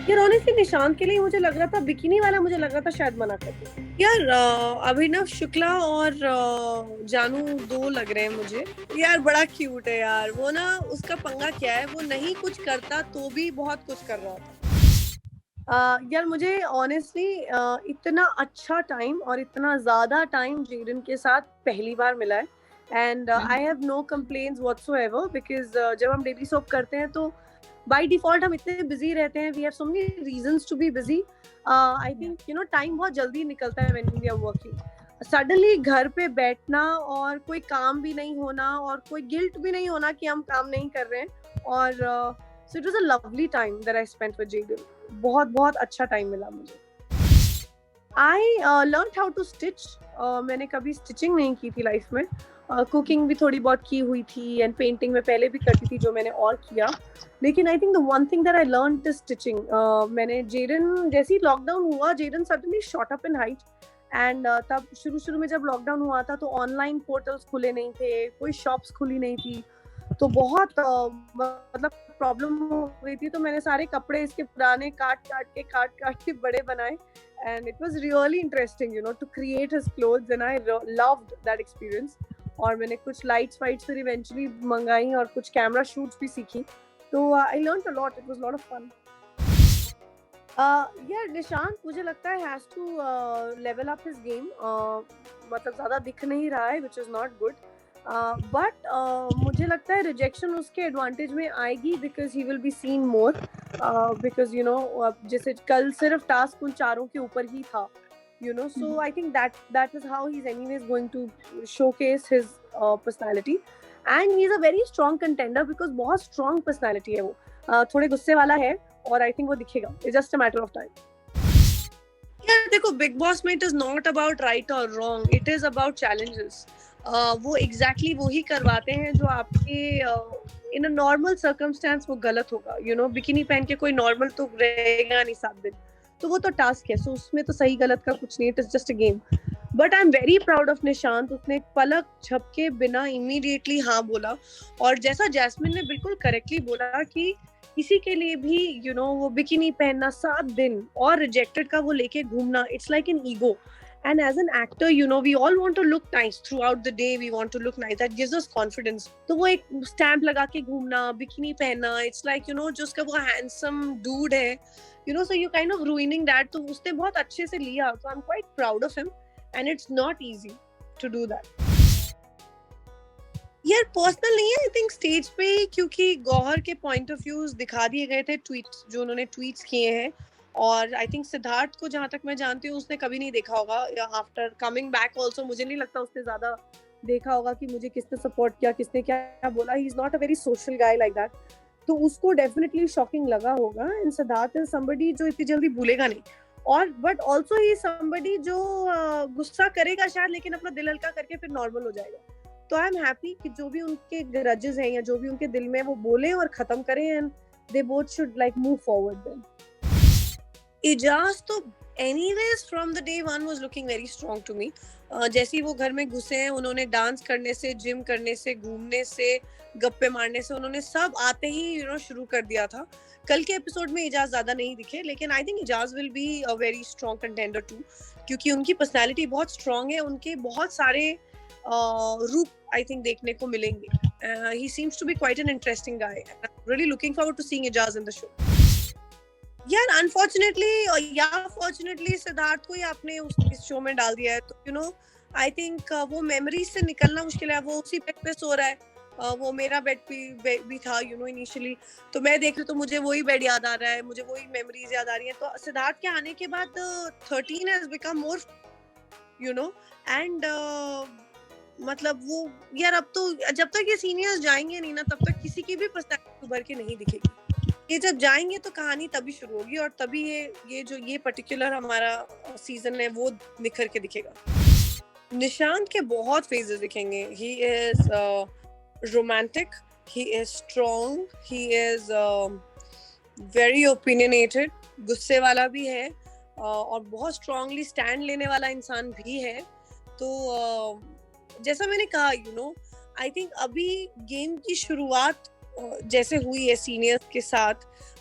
यार ऑनेस्टली निशांत के लिए मुझे लग रहा था, बिकिनी वाला मुझे लग रहा था शायद मना कर दे। यार अभिनव शुक्ला और जानू दो लग रहे हैं मुझे। यार बड़ा क्यूट है यार वो ना, उसका पंगा क्या है, वो नहीं कुछ करता तो भी बहुत कुछ कर रहा था। यार मुझे ऑनेस्टली इतना अच्छा टाइम और इतना ज्यादा टाइम जेडन के साथ पहली बार मिला है। And I have no complaints whatsoever, because जब हम डेली सोप करते हैं तो बाय डिफॉल्ट हम इतने बिजी रहते हैं, we have so many reasons to be busy. I think you know time बहुत जल्दी निकलता है when we are working. Suddenly घर पे बैठना और कोई काम भी नहीं होना और कोई गिल्ट भी नहीं होना कि हम काम नहीं कर रहे हैं। और so it was a lovely time that I spent with Jayden. बहुत बहुत अच्छा टाइम मिला मुझे। I learn how to stitch. मैंने कभी स्टिचिंग नहीं की थी लाइफ में। कुकिंग भी थोड़ी बहुत की हुई थी एंड पेंटिंग में पहले भी करती थी, जो मैंने और किया। लेकिन I think the one thing that I learn is stitching. मैंने जेडन जैसे ही लॉकडाउन हुआ, Jayden suddenly shot up in height. And तब शुरू शुरू में जब लॉकडाउन हुआ था तो ऑनलाइन पोर्टल्स खुले नहीं थे, कोई शॉप्स खुली नहीं थी, तो बहुत मतलब प्रॉब्लम हो गई थी। तो मैंने सारे कपड़े इसके पुराने काट काट के बड़े बनाए। And it was really interesting, you know, to create his clothes, and I loved that experience. और मैंने कुछ लाइट्स वाइट्स फिर इवेंचुअली मंगाई और कुछ कैमरा शूट्स भी सीखी। तो I learn a lot, it was lot of fun. यार निशांत मुझे लगता है has to level up his game. मतलब ज्यादा दिख नहीं रहा है, which is not good. But मुझे लगता है रिजेक्शन उसके एडवांटेज में आएगी, because he will be seen more. Because you know जैसे कल सिर्फ टास्क उन चारों के ऊपर ही था, you know, so I think that is how he's anyways going to showcase his personality. And he's a very strong contender because बहुत strong personality है वो। थोड़े गुस्से वाला है और आई थिंक वो दिखेगा, it's just a matter of time. यार देखो, बिग बॉस में it is not about right और wrong, it is about challenges. वो एग्जैक्टली वही करवाते हैं जो आपके इन अ नॉर्मल सर्कमस्टेंस वो गलत होगा। यू नो, बिकिनी पहन के कोई नॉर्मल तो रहेगा नहीं 7 दिन, तो वो तो टास्क है, सो उसमें तो सही गलत का कुछ नहीं, it is just a game. But I am very proud of Nishant, उसने पलक झपके बिना इमीडिएटली हाँ बोला। और जैसा जैस्मिन ने बिल्कुल करेक्टली बोला कि किसी के लिए भी यू नो वो बिकिनी पहनना 7 दिन और रिजेक्टेड का वो लेके घूमना, it's like an ego. And as an actor, you know, we all want to look nice throughout the day. We want to look nice. That gives us confidence. तो वो एक स्टैम्प लगा के घूमना, बिकिनी पहनना, it's like you know जो उसका वो handsome dude है, you know, so you kind of ruining that. तो उसने बहुत अच्छे से लिया, so I'm quite proud of him, and it's not easy to do that. यार पर्सनल नहीं है, आई थिंक स्टेज पे, क्योंकि गौहर के पॉइंट ऑफ व्यूज दिखा दिए गए थे, ट्वीट जो उन्होंने ट्वीट्स किए हैं। और आई थिंक सिद्धार्थ को जहां तक मैं जानती हूँ उसने कभी नहीं देखा होगा, आफ्टर कमिंग बैक ऑल्सो मुझे नहीं लगता उसने ज्यादा देखा होगा कि मुझे किसने सपोर्ट किया, किसने क्या बोला। He is not a very social guy like that. तो उसको डेफिनेटली शॉकिंग लगा होगा। एंड सिद्धार्थ इज समबडी जो इतनी जल्दी भूलेगा नहीं। और बट ऑल्सो ही समबडी जो गुस्सा करेगा शायद, लेकिन अपना दिल हल्का करके फिर नॉर्मल हो जाएगा। तो आई एम हैप्पी कि जो भी उनके ग्रजेस हैं या जो भी उनके दिल में वो बोले और खत्म करें, and they both should like move forward then. Ejaz तो anyways from the day one was looking very strong to me. जैसे ही वो घर में घुसे हैं, उन्होंने डांस करने से, जिम करने से, घूमने से, गप्पे मारने से, उन्होंने सब आते ही यू नो शुरू कर दिया था। कल के एपिसोड में इजाज ज्यादा नहीं दिखे, लेकिन I think Ejaz will be a very strong contender too, क्योंकि उनकी पर्सनैलिटी बहुत स्ट्रांग है, उनके बहुत सारे रूप आई थिंक देखने को मिलेंगे। He seems to be quite an interesting guy, really looking forward to seeing Ejaz in the show. यार अनफॉर्चुनेटली या फॉर्चुनेटली सिद्धार्थ को ही आपने इस शो में डाल दिया है, तो यू नो आई थिंक वो मेमोरीज से निकलना मुश्किल है। वो उसी बेड पे सो रहा है, वो मेरा बेड भी था यू नो इनिशियली, तो मैं देख रही तो मुझे वही बेड याद आ रहा है, मुझे वही मेमोरीज याद आ रही है। तो सिद्धार्थ के आने के बाद 13 has become more you know. And मतलब वो यार अब तो जब तक ये सीनियर्स जाएंगे नहीं ना, तब तक किसी की भी पर्सनैलिटी उभर के नहीं दिखेगी। ये जब जाएंगे तो कहानी तभी शुरू होगी, और तभी ये पर्टिकुलर हमारा सीजन है वो निखर के दिखेगा। निशांत के बहुत फेजेस दिखेंगे। ही is romantic, he is strong, he is very opinionated, गुस्से वाला भी है, और बहुत स्ट्रांगली स्टैंड लेने वाला इंसान भी है। तो जैसा मैंने कहा यू नो, आई थिंक अभी गेम की शुरुआत जैसे हुई है सीनियर्स के साथ,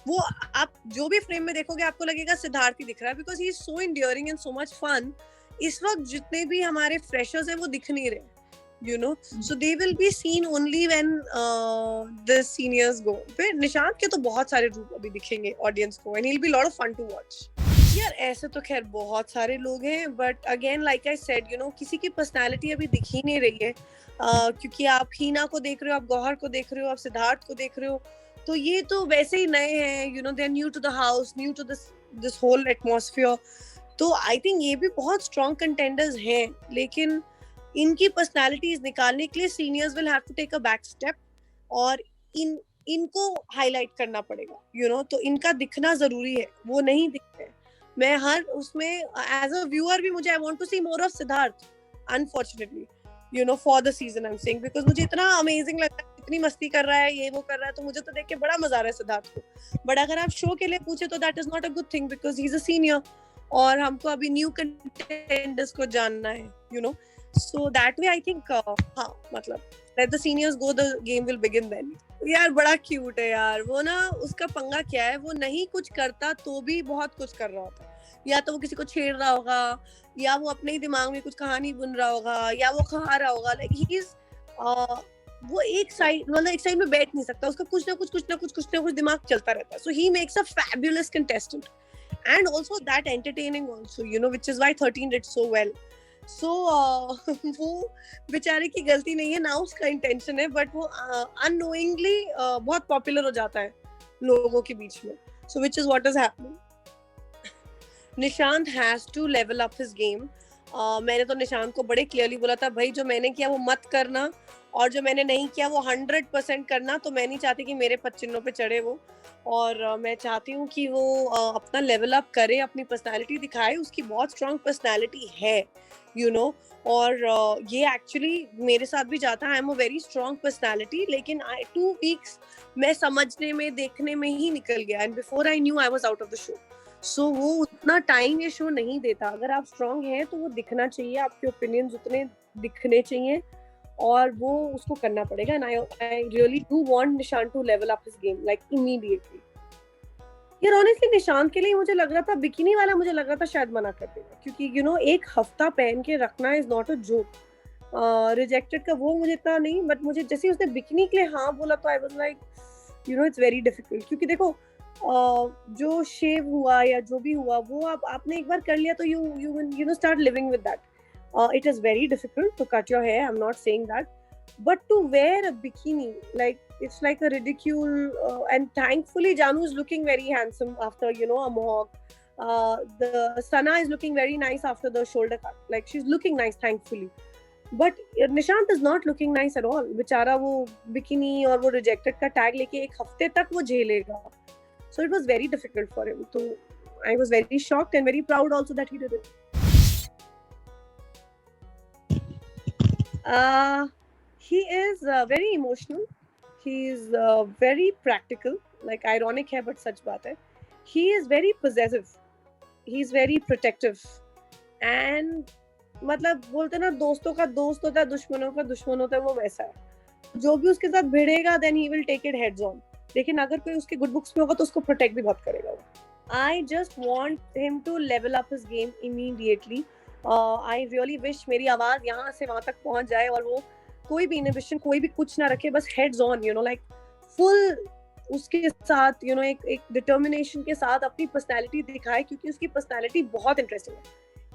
वो आप जो भी फ्रेम में देखोगे आपको लगेगा सिद्धार्थ ही दिख रहा है, because he is so endearing and so much fun. इस वक्त जितने भी हमारे फ्रेशर्स हैं वो दिख नहीं रहे, you know, so they will be seen only when the seniors go. फिर निशांत के तो बहुत सारे रूप अभी दिखेंगे ऑडियंस को, and he'll be a lot of fun to watch. यार ऐसे तो खैर बहुत सारे लोग हैं, but again like I said, you know, किसी की पर्सनालिटी अभी दिख ही नहीं रही है, क्योंकि आप हीना को देख रहे हो, आप गौहर को देख रहे हो, आप सिद्धार्थ को देख रहे हो, तो ये तो वैसे ही नए हैं, you know, they are new to the house, new to this whole atmosphere. तो आई थिंक ये भी बहुत स्ट्रॉन्ग कंटेंडर्स हैं, लेकिन इनकी पर्सनालिटीज निकालने के लिए seniors will have to take a back step, और इनको हाईलाइट करना पड़ेगा, यू नो. तो इनका दिखना जरूरी है, वो नहीं दिखते. मैं हर उसमें एज अ व्यूअर भी मुझे I want to see more of Siddharth, unfortunately, you know, for the season I am saying, because मुझे इतना अमेजिंग लगता है, इतनी मस्ती कर रहा है, ये वो कर रहा है, तो मुझे तो देख के बड़ा मजा आ रहा है सिद्धार्थ को. बट अगर आप शो के लिए पूछे तो that is not a good thing, because he is a senior, और हमको अभी न्यू कंटेंडर्स को जानना है, you know. So that way I think हाँ, मतलब let the seniors go, the game will begin then. यार बड़ा क्यूट है यार वो ना. उसका पंगा क्या है, वो नहीं कुछ करता तो भी बहुत कुछ कर रहा होता है. या तो वो किसी को छेड़ रहा होगा, या वो अपने ही दिमाग में कुछ कहानी बुन रहा होगा, या वो खा रहा होगा. लाइक ही इज वो एक साइड, मतलब एक साइड में बैठ नहीं सकता, उसका कुछ ना कुछ दिमाग चलता रहता है. So he makes a fabulous contestant and also that entertaining also, you know, which is why 13 did so well. So वो बेचारे की गलती नहीं है ना, उसका इंटेंशन है, बट वो unknowingly बहुत पॉपुलर हो जाता है लोगों के बीच में. So which is what is happening. Nishant has to level up his game. मैंने तो निशांत को बड़े क्लियरली बोला था, भाई जो मैंने किया वो मत करना, और जो मैंने नहीं किया वो 100% करना. तो मैं नहीं चाहती कि मेरे पच्चिनों पे चढ़े वो, और मैं चाहती हूँ कि वो अपना लेवल अप करे, अपनी पर्सनालिटी दिखाए. उसकी बहुत स्ट्रांग पर्सनालिटी है, यू नो. और ये एक्चुअली मेरे साथ भी जाता है. I am a very strong personality, लेकिन 2 वीक्स मैं समझने में, देखने में ही निकल गया, and before I knew I was out of the show. So वो उतना टाइम ये शो नहीं देता. अगर आप स्ट्रांग हैं तो वो दिखना चाहिए, आपके ओपिनियंस उतने दिखने चाहिए, और वो उसको करना पड़ेगा. And I really do want Nishant to level up his game like immediately. यार ऑनेस्टली निशांत के लिए मुझे लग रहा था, बिकिनी वाला मुझे लग रहा था शायद मना कर देगा, क्योंकि यू नो एक हफ्ता पहन के रखना is not a joke. Rejected का वो मुझे इतना नहीं, बट मुझे जैसे उसने बिकिनी के लिए हाँ बोला तो I was like, you no, it's very difficult. क्योंकि देखो जो शेव हुआ या जो भी हुआ वो आपने एक बार कर लिया तो you know start living with that. It is very difficult to cut your hair, I'm not saying that, but to wear a bikini, like it's like a ridicule, and thankfully Janu is looking very handsome after, you know, a mohawk. The Sana is looking very nice after the shoulder cut, like she's looking nice thankfully, but Nishant is not looking nice at all. बेचारा वो bikini और वो rejected का tag लेके एक हफ्ते तक वो झेलेगा. So it was very difficult for him. So I was very shocked and very proud also that he did it. He is very emotional. He is very practical. Like ironic है, but सच बात है. He is very possessive. He is very protective. And मतलब बोलते ना, दोस्तों का दोस्त होता है, दुश्मनों का दुश्मन होता है, वो वैसा है. जो भी उसके साथ भिड़ेगा, then he will take it heads on. लेकिन अगर कोई उसके गुड बुक्स में होगा तो उसको प्रोटेक्ट भी बहुत करेगा वो. I just want him to level up his game immediately. I really wish मेरी आवाज यहाँ से वहां तक पहुंच जाए, और वो कोई भी इनहिबिशन, कोई भी कुछ ना रखे, बस heads on, you know, like full उसके साथ, यू नो, एक डिटर्मिनेशन के साथ अपनी पर्सनालिटी दिखाए, क्योंकि उसकी पर्सनालिटी बहुत इंटरेस्टिंग है.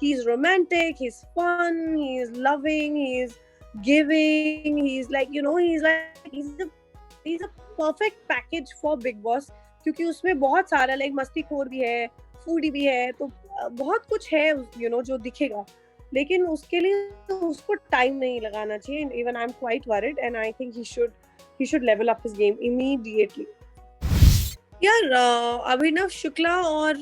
He is romantic, he is fun, he is loving, he is giving, he is like, you know, he is a perfect package for Bigg Boss, क्योंकि उसमें बहुत सारा लाइक मस्तीखोर भी है, फूडी भी है, तो बहुत कुछ है, यू नो, जो दिखेगा. लेकिन उसके लिए तो उसको टाइम नहीं लगाना चाहिए. Even I am quite worried, and I think he should level up his game immediately. यार अभिनव शुक्ला और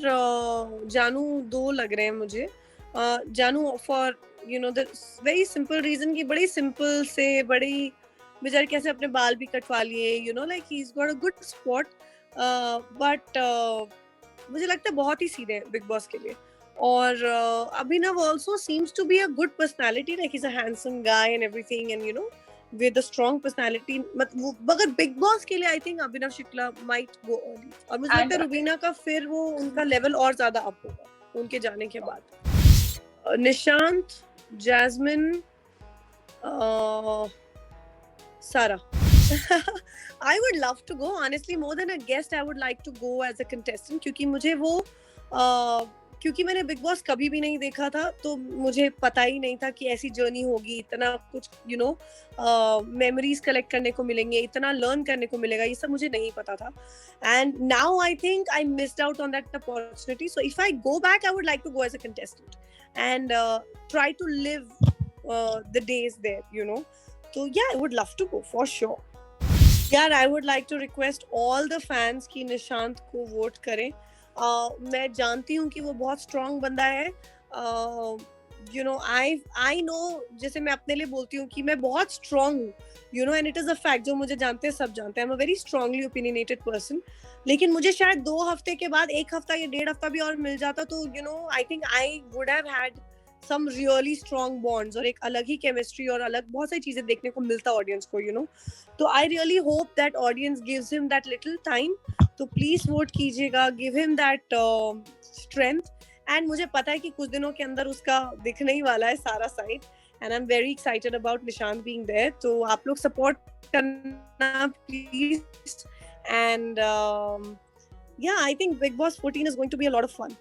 जानू दो लग रहे हैं मुझे. जानू for, you know, the very simple reason कि बड़ी सिंपल से, बड़ी बेचारे कैसे अपने बाल भी कटवा लिए, you know, like he is got a good spot. But मुझे लगता है बहुत ही सीधे बिग बॉस के लिए. और अभिनव also seems to be a good personality, like he's a handsome guy and everything, and you know, with a strong personality. मगर big boss के लिए I think Abhinav Shukla might go early, और मुझे लगता है रुबीना का फिर वो उनका लेवल और ज्यादा अप होगा उनके जाने के बाद. Nishant, Jasmin, Sara. I would love to go. Honestly, more than a guest, I would like to go as a contestant. क्योंकि मुझे वो क्योंकि मैंने बिग बॉस कभी भी नहीं देखा था, तो मुझे पता ही नहीं था कि ऐसी जर्नी होगी, इतना कुछ मेमोरीज कलेक्ट करने को मिलेंगे, इतना लर्न करने को मिलेगा, ये सब मुझे नहीं पता था. And now I think I missed out on that opportunity. So if I go back, I would like to go as a contestant and try to live the days there, So yeah, I would love to go for sure. Yeah, I would like to request all the fans कि निशांत को vote करें. मैं जानती हूँ कि वो बहुत strong बंदा है. I know, जैसे मैं अपने लिए बोलती हूँ कि मैं बहुत स्ट्रॉन्ग हूँ, and it is a fact. जो मुझे जानते हैं सब जानते हैं. I'm a very strongly opinionated person. लेकिन मुझे शायद 2 हफ्ते के बाद 1 हफ्ता या 1.5 हफ्ता भी और मिल जाता, तो I think I would have had some really strong bonds और एक अलग ही chemistry और अलग बहुत सारी चीजें देखने को मिलता ऑडियंस को. तो I really hope that audience gives him that little time. तो please vote कीजिएगा, give him that strength. And मुझे पता है कि कुछ दिनों के अंदर उसका दिखने ही वाला है सारा side. And I'm very excited about Nishant being there. तो आप लोग support करना please. And yeah, I think Big Boss 14 is going to be a lot of fun.